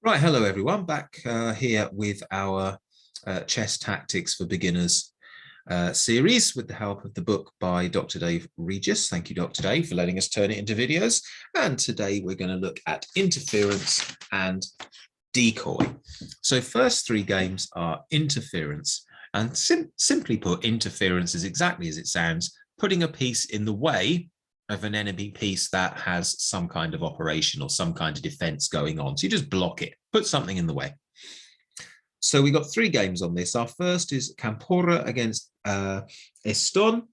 Right, hello everyone, back here with our chess tactics for beginners series with the help of the book by Dr. Dave Regis. Thank you, Dr. Dave, for letting us turn it into videos. And today we're going to look at interference and decoy. So first three games are interference, and simply put, interference is exactly as it sounds, putting a piece in the way of an enemy piece that has some kind of operation or some kind of defense going on. So you just block it, put something in the way. So we got three games on this. Our first is Campora against Eston,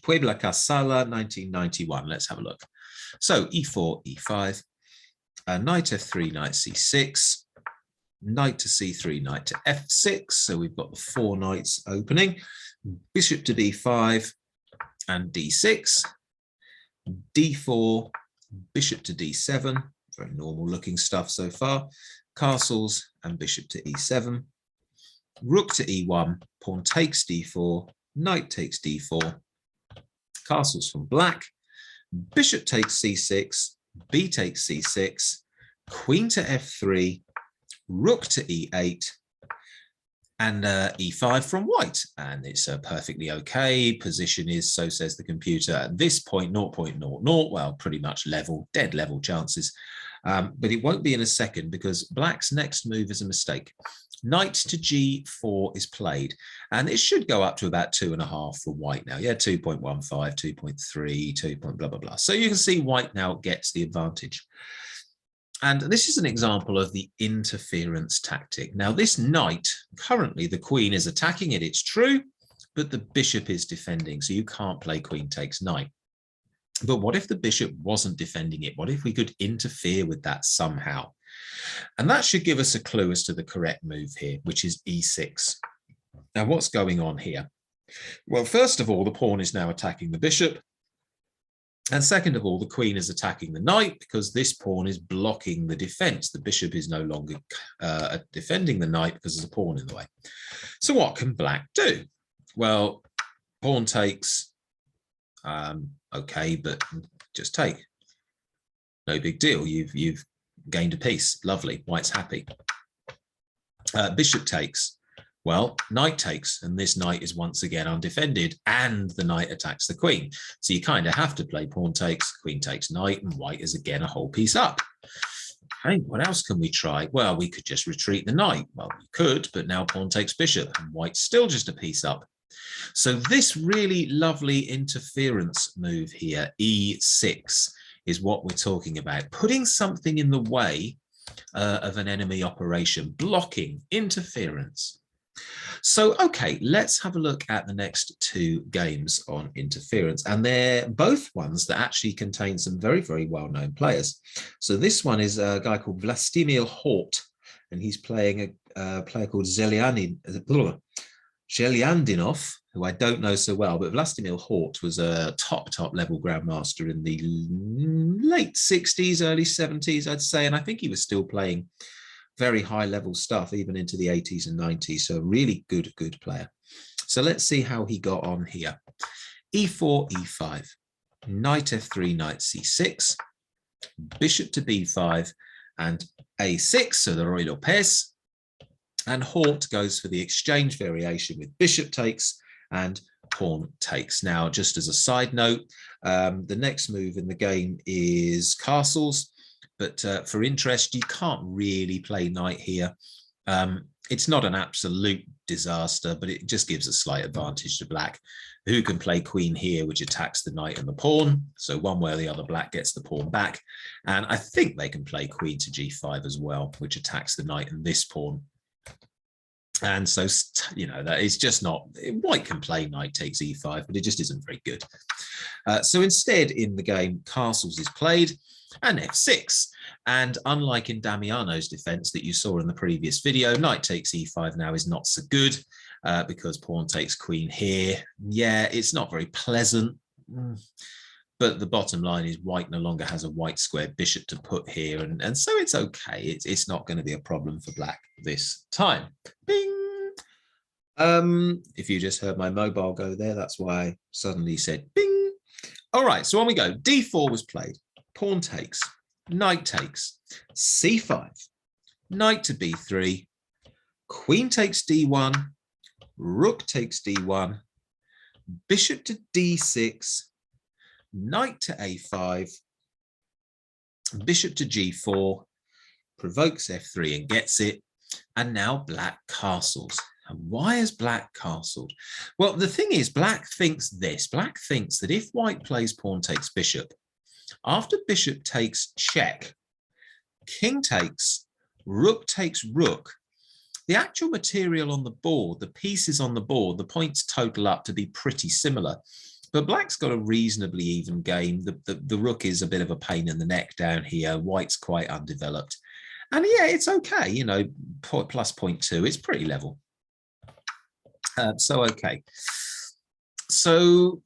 Puebla Casala, 1991. Let's have a look. So e4, e5, knight f3, knight c6, knight to c3, knight to f6. So we've got the four knights opening, bishop to d5 and d6. d4, bishop to d7, very normal looking stuff so far, castles and bishop to e7, rook to e1, pawn takes d4, knight takes d4, castles from black, bishop takes c6, b takes c6, queen to f3, rook to e8, and e5 from white, and it's perfectly okay. Position is, so says the computer, at this point 0.00, well, pretty much level, dead level chances, but it won't be in a second because black's next move is a mistake. Knight to g4 is played, and it should go up to about 2.5 for white now. Yeah, 2.15, 2.3, 2. Blah blah blah. So you can see white now gets the advantage. And this is an example of the interference tactic. Now, this knight, currently the queen is attacking it, it's true, but the bishop is defending, so you can't play queen takes knight. But what if the bishop wasn't defending it? What if we could interfere with that somehow? And that should give us a clue as to the correct move here, which is e6. Now, what's going on here? Well, first of all, the pawn is now attacking the bishop. And second of all, the queen is attacking the knight because this pawn is blocking the defense. The bishop is no longer defending the knight because there's a pawn in the way. So what can black do? Well, pawn takes, okay, but just take. No big deal. You've gained a piece. Lovely. White's happy. Bishop takes. Well, knight takes, and this knight is once again undefended, and the knight attacks the queen. So you kind of have to play pawn takes, queen takes knight, and white is again a whole piece up. Okay, what else can we try? Well, we could just retreat the knight. Well, we could, but now pawn takes bishop, and white's still just a piece up. So this really lovely interference move here, e6, is what we're talking about. Putting something in the way of an enemy operation, blocking, interference. So, okay, let's have a look at the next two games on interference. And they're both ones that actually contain some very, very well-known players. So this one is a guy called Vlastimir Hort, and he's playing a player called Zeliandinov, who I don't know so well, but Vlastimir Hort was a top level grandmaster in the late 60s, early 70s, I'd say. And I think he was still playing very high level stuff even into the 80s and 90s, so really good player. So let's see how he got on here. e4, e5, knight f3, knight c6, bishop to b5 and a6, so the Ruy Lopez, and Hort goes for the exchange variation with bishop takes and pawn takes. Now, just as a side note, the next move in the game is castles. But for interest, you can't really play knight here. It's not an absolute disaster, but it just gives a slight advantage to black, who can play queen here, which attacks the knight and the pawn. So one way or the other, black gets the pawn back. And I think they can play queen to g5 as well, which attacks the knight and this pawn. And so, you know, that is just not, white can play knight takes e5, but it just isn't very good. So instead, in the game, castles is played, and f6. And unlike in Damiano's defense that you saw in the previous video, knight takes e5 now is not so good because pawn takes queen here. Yeah, it's not very pleasant. But the bottom line is white no longer has a white square bishop to put here. And so it's okay. It's not going to be a problem for black this time. Bing! If you just heard my mobile go there, that's why I suddenly said bing. All right, so on we go. d4 was played. Pawn takes, knight takes, c5, knight to b3, queen takes d1, rook takes d1, bishop to d6, knight to a5, bishop to g4, provokes f3 and gets it, and now black castles. And why is black castled? Well, the thing is, black thinks this. Black thinks that if white plays pawn takes bishop, after bishop takes check, king takes, rook takes rook, the actual material on the board, the pieces on the board, the points total up to be pretty similar. But black's got a reasonably even game. The rook is a bit of a pain in the neck down here. White's quite undeveloped. And yeah, it's okay, you know, plus 0.2, it's pretty level. Okay. So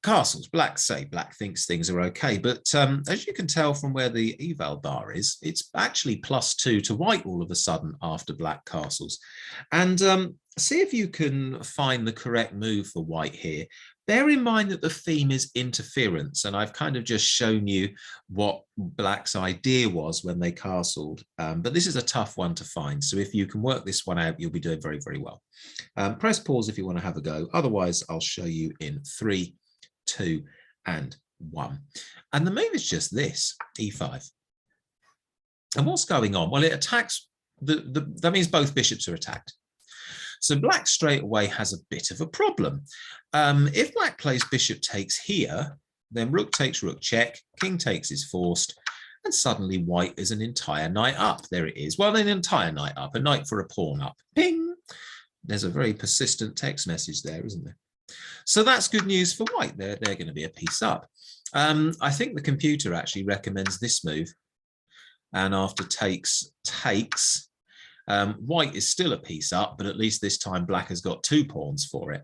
castles, black thinks things are okay. But as you can tell from where the eval bar is, it's actually +2 to white all of a sudden after black castles. And see if you can find the correct move for white here. Bear in mind that the theme is interference, and I've kind of just shown you what black's idea was when they castled, but this is a tough one to find. So if you can work this one out, you'll be doing very, very well. Press pause if you want to have a go. Otherwise, I'll show you in 3, 2, and 1. And the move is just this, e5. And what's going on? Well, it attacks, that means both bishops are attacked. So black straight away has a bit of a problem. If black plays bishop takes here, then rook takes rook check, king takes is forced, and suddenly white is an entire knight up. There it is. Well, an entire knight up, a knight for a pawn up. Ping! There's a very persistent text message there, isn't there? So that's good news for white. They're going to be a piece up. I think the computer actually recommends this move. And after takes, white is still a piece up, but at least this time black has got 2 pawns for it.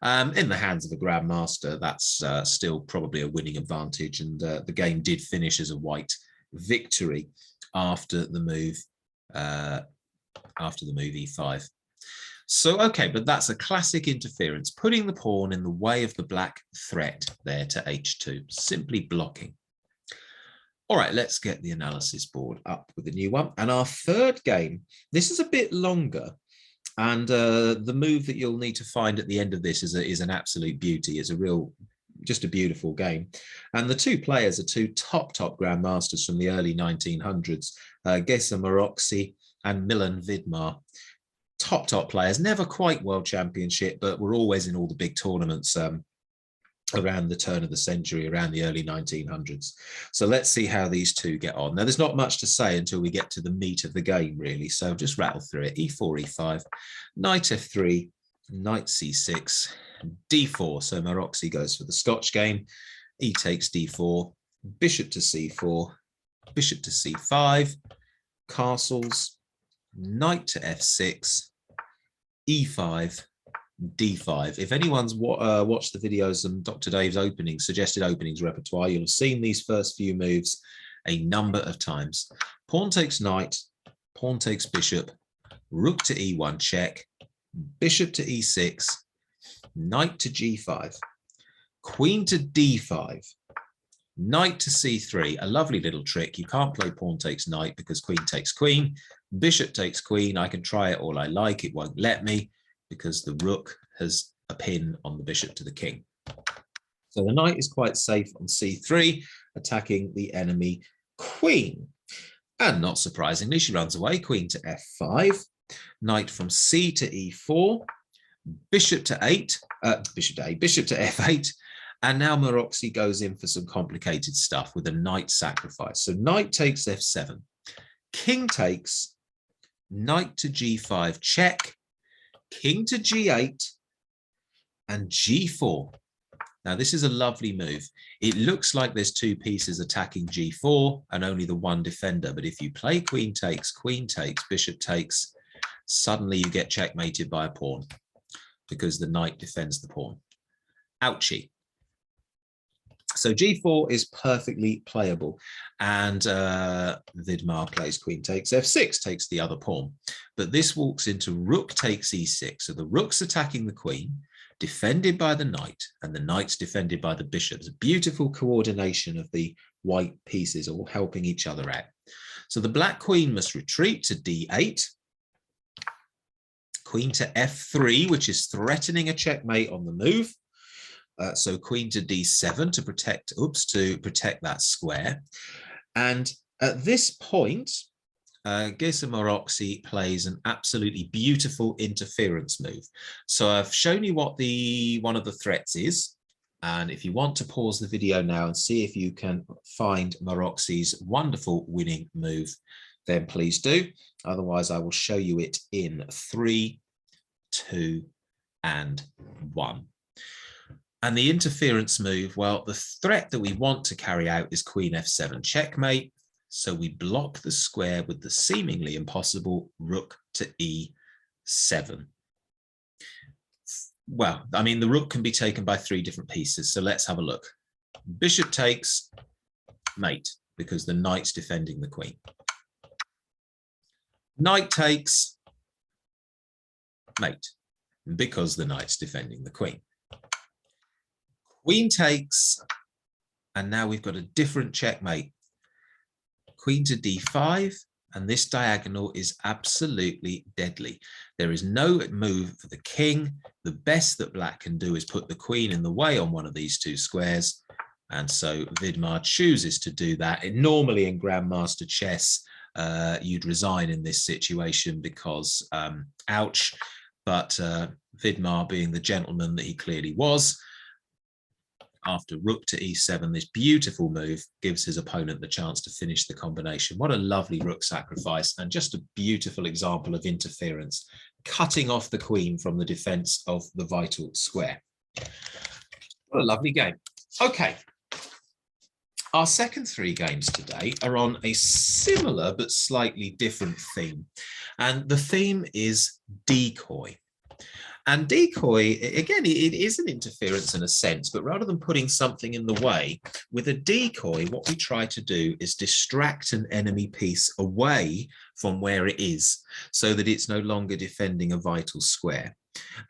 In the hands of a grandmaster, that's still probably a winning advantage, and the game did finish as a white victory after the move e5. So okay, but that's a classic interference, putting the pawn in the way of the black threat there to h2, simply blocking. All right, let's get the analysis board up with a new one. And our third game, this is a bit longer. And the move that you'll need to find at the end of this is an absolute beauty. It's just a beautiful game. And the two players are two top grandmasters from the early 1900s, Geza Maroczy and Milan Vidmar. Top players, never quite world championship, but were always in all the big tournaments around the turn of the century, around the early 1900s. So let's see how these two get on. Now, there's not much to say until we get to the meat of the game, really. So just rattle through it. e4, e5, knight f3, knight c6, d4. So Maroczy goes for the Scotch game. E takes d4, bishop to c4, bishop to c5, castles, knight to f6, e5, d5. If anyone's watched the videos and Dr. Dave's suggested openings repertoire, you'll have seen these first few moves a number of times. Pawn takes knight, pawn takes bishop, rook to e1 check, bishop to e6, knight to g5, queen to d5, knight to c3, a lovely little trick. You can't play pawn takes knight because queen takes queen, bishop takes queen. I can try it all I like, it won't let me, because the rook has a pin on the bishop to the king. So the knight is quite safe on c3, attacking the enemy queen. And not surprisingly, she runs away, queen to f5, knight from c to e4, bishop to f8, and now Maroczy goes in for some complicated stuff with a knight sacrifice. So knight takes f7, king takes, knight to g5 check, king to g8, and g4. Now, this is a lovely move. It looks like there's 2 pieces attacking g4 and only the one defender. But if you play queen takes, bishop takes, suddenly you get checkmated by a pawn because the knight defends the pawn. Ouchie. So g4 is perfectly playable, and Vidmar plays queen takes f6, takes the other pawn. But this walks into rook takes e6. So the rook's attacking the queen, defended by the knight, and the knight's defended by the bishop. It's a beautiful coordination of the white pieces all helping each other out. So the black queen must retreat to d8. Queen to f3, which is threatening a checkmate on the move. So queen to d7 to protect, to protect that square. And at this point, Geza Maroczy plays an absolutely beautiful interference move. So I've shown you what one of the threats is. And if you want to pause the video now and see if you can find Marochy's wonderful winning move, then please do. Otherwise, I will show you it in 3, 2, and 1. And the interference move, well, the threat that we want to carry out is queen f7 checkmate. So we block the square with the seemingly impossible rook to e7. Well, I mean, the rook can be taken by 3 different pieces. So let's have a look. Bishop takes mate because the knight's defending the queen. Knight takes mate because the knight's defending the queen. Queen takes, and now we've got a different checkmate. Queen to d5, and this diagonal is absolutely deadly. There is no move for the king. The best that black can do is put the queen in the way on one of these 2 squares. And so Vidmar chooses to do that. Normally in Grandmaster chess, you'd resign in this situation because, ouch. But Vidmar, being the gentleman that he clearly was, after rook to e7, this beautiful move gives his opponent the chance to finish the combination. What a lovely rook sacrifice, and just a beautiful example of interference, cutting off the queen from the defense of the vital square. What a lovely game. Okay. Our second 3 games today are on a similar but slightly different theme. And the theme is decoy. And decoy, again, it is an interference in a sense, but rather than putting something in the way, with a decoy, what we try to do is distract an enemy piece away from where it is so that it's no longer defending a vital square.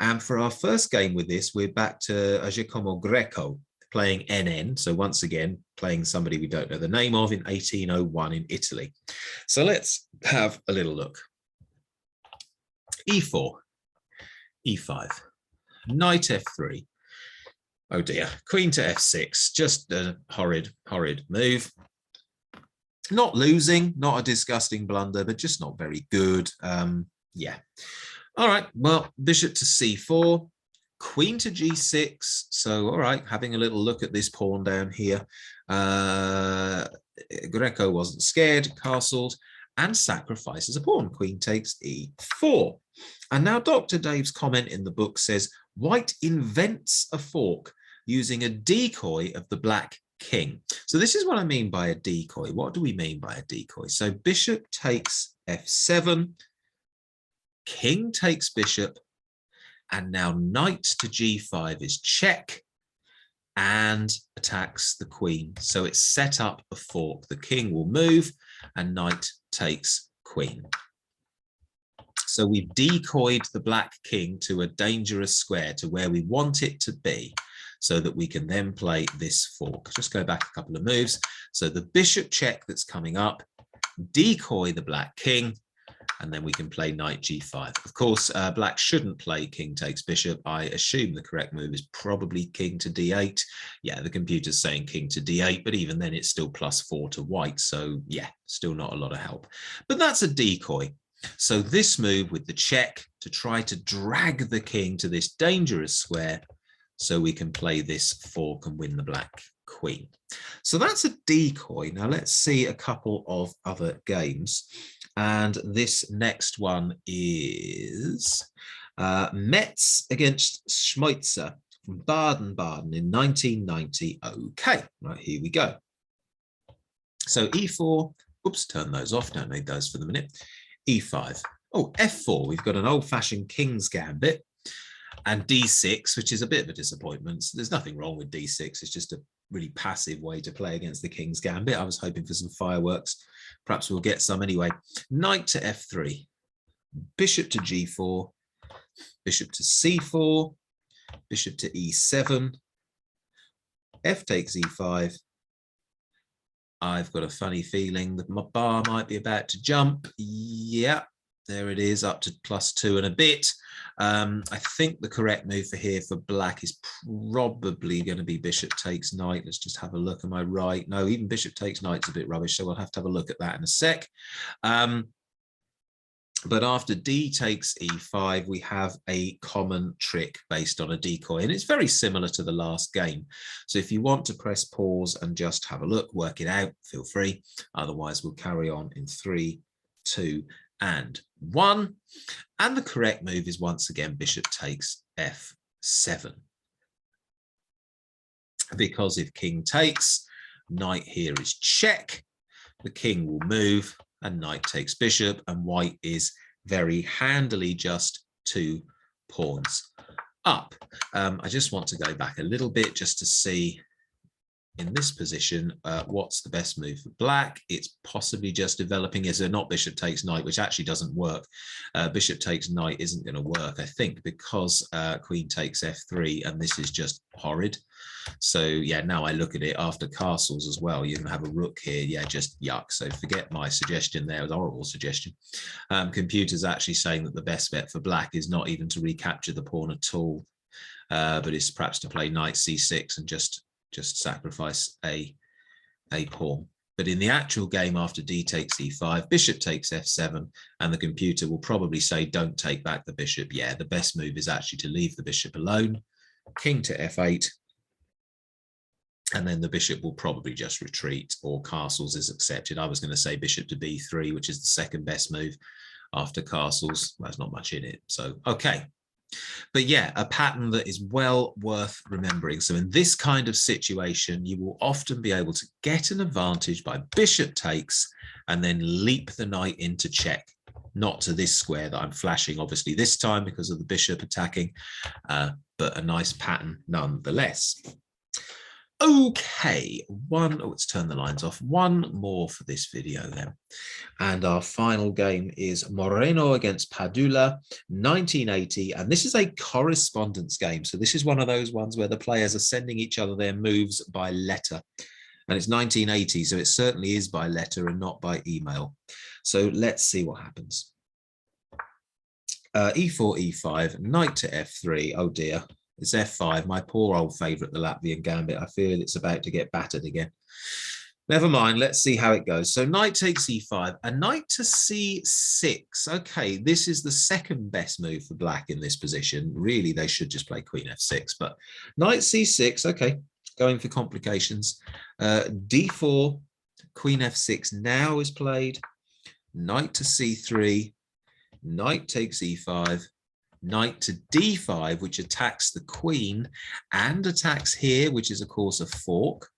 And for our first game with this, we're back to Giacomo Greco, playing NN. So once again, playing somebody we don't know the name of in 1801 in Italy. So let's have a little look. E4. E5, knight f3, oh dear, queen to f6, just a horrid move. Not losing, not a disgusting blunder, but just not very good. Yeah. All right, well, bishop to c4, queen to g6. So, all right, having a little look at this pawn down here. Greco wasn't scared, castled, and sacrifices a pawn. Queen takes e4. And now Dr. Dave's comment in the book says, white invents a fork using a decoy of the black king. So this is what I mean by a decoy. What do we mean by a decoy? So bishop takes f7, king takes bishop, and now knight to g5 is check and attacks the queen. So it's set up a fork. The king will move and knight takes queen. So we've decoyed the black king to a dangerous square, to where we want it to be, so that we can then play this fork. Just go back a couple of moves. So the bishop check that's coming up, decoy the black king, and then we can play knight g5. Of course, black shouldn't play king takes bishop. I assume the correct move is probably king to d8. Yeah, the computer's saying king to d8, but even then it's still +4 to white. So yeah, still not a lot of help. But that's a decoy. So this move with the check to try to drag the king to this dangerous square so we can play this fork and win the black queen. So that's a decoy. Now let's see a couple of other games. And this next one is Metz against Schmeutzer from Baden-Baden in 1990. Okay, right, here we go. So e4, oops, turn those off, don't need those for the minute. E5, oh, f4, we've got an old-fashioned King's Gambit, and d6, which is a bit of a disappointment. So there's nothing wrong with d6, it's just a really passive way to play against the King's Gambit. I was hoping for some fireworks. Perhaps we'll get some anyway. Knight to f3, bishop to g4, bishop to c4, bishop to e7, f takes e5, I've got a funny feeling that my bar might be about to jump. Yeah, there it is, up to +2 and a bit. I think the correct move for here for black is probably going to be bishop takes knight. Let's just have a look. Am I right? No, even bishop takes knight's a bit rubbish, so we'll have to have a look at that in a sec. But after d takes e5, we have a common trick based on a decoy, and it's very similar to the last game. So if you want to press pause and just have a look, work it out, feel free. Otherwise, we'll carry on in 3, 2, and 1. And the correct move is once again bishop takes f7. Because if king takes, knight here is check. The king will move, and knight takes bishop, and white is very handily just 2 pawns up. I just want to go back a little bit just to see in this position what's the best move for black. It's possibly just developing, is there not bishop takes knight, which actually doesn't work. Bishop takes knight isn't going to work, I think, because queen takes f3, and this is just horrid. So yeah, now I look at it after castles as well, you're going to have a rook here. Yeah, just yuck. So forget my suggestion there, it was a horrible suggestion. Computer's actually saying that the best bet for black is not even to recapture the pawn at all, but it's perhaps to play knight c6 and just sacrifice a pawn. But in the actual game, after d takes e5, bishop takes f7, and the computer will probably say, don't take back the bishop. Yeah, the best move is actually to leave the bishop alone. King to f8, and then the bishop will probably just retreat, or castles is accepted. I was going to say bishop to b3, which is the second best move after castles. There's not much in it. So, okay. But yeah, a pattern that is well worth remembering. So in this kind of situation, you will often be able to get an advantage by bishop takes and then leap the knight into check. Not to this square that I'm flashing, obviously, this time because of the bishop attacking, but a nice pattern nonetheless. Okay, let's turn the lines off. One more for this video then. And our final game is Moreno against Padula, 1980. And this is a correspondence game. So this is one of those ones where the players are sending each other their moves by letter. And it's 1980, so it certainly is by letter and not by email. So let's see what happens. E4, E5, knight to F3. Oh dear. It's f5, my poor old favourite, the Latvian Gambit. I feel it's about to get battered again. Never mind, let's see how it goes. So knight takes e5, a knight to c6. Okay, this is the second best move for black in this position. Really, they should just play queen f6, but knight c6, okay, going for complications. D4, queen f6 now is played. Knight to c3, knight takes e5. Knight to d5, which attacks the queen and attacks here, which is, of course, a fork.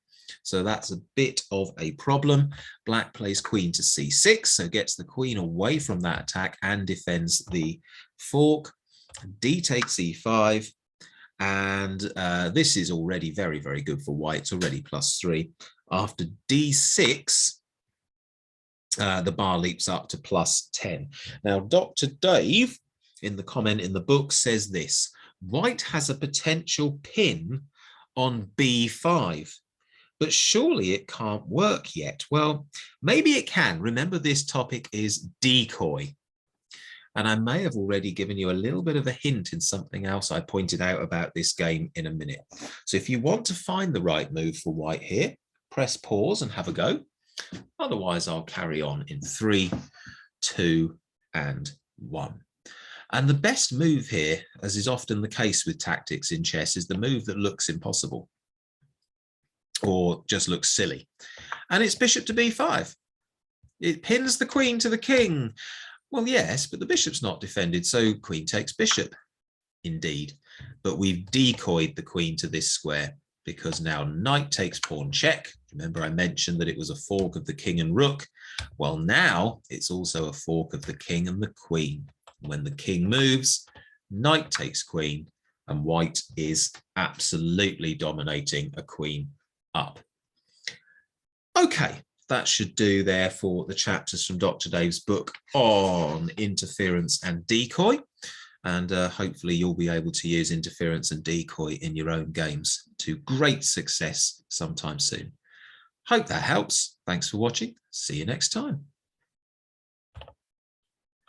So that's a bit of a problem. Black plays queen to c6, so gets the queen away from that attack and defends the fork. D takes e5, and this is already very, very good for white. It's already +3. After d6, the bar leaps up to +10. Now, Dr. Dave, in the comment in the book, says this: white has a potential pin on b5, but surely it can't work yet. Well, maybe it can. Remember, this topic is decoy. And I may have already given you a little bit of a hint in something else I pointed out about this game in a minute. So if you want to find the right move for white here, press pause and have a go. Otherwise, I'll carry on in 3, 2, and 1. And the best move here, as is often the case with tactics in chess, is the move that looks impossible or just looks silly. And it's bishop to b5. It pins the queen to the king. Well, yes, but the bishop's not defended, so queen takes bishop. Indeed. But we've decoyed the queen to this square because now knight takes pawn check. Remember, I mentioned that it was a fork of the king and rook. Well, now it's also a fork of the king and the queen. When the king moves, knight takes queen, and white is absolutely dominating a queen up. Okay, that should do there for the chapters from Dr. Dave's book on interference and decoy. And hopefully you'll be able to use interference and decoy in your own games to great success sometime soon. Hope that helps. Thanks for watching. See you next time.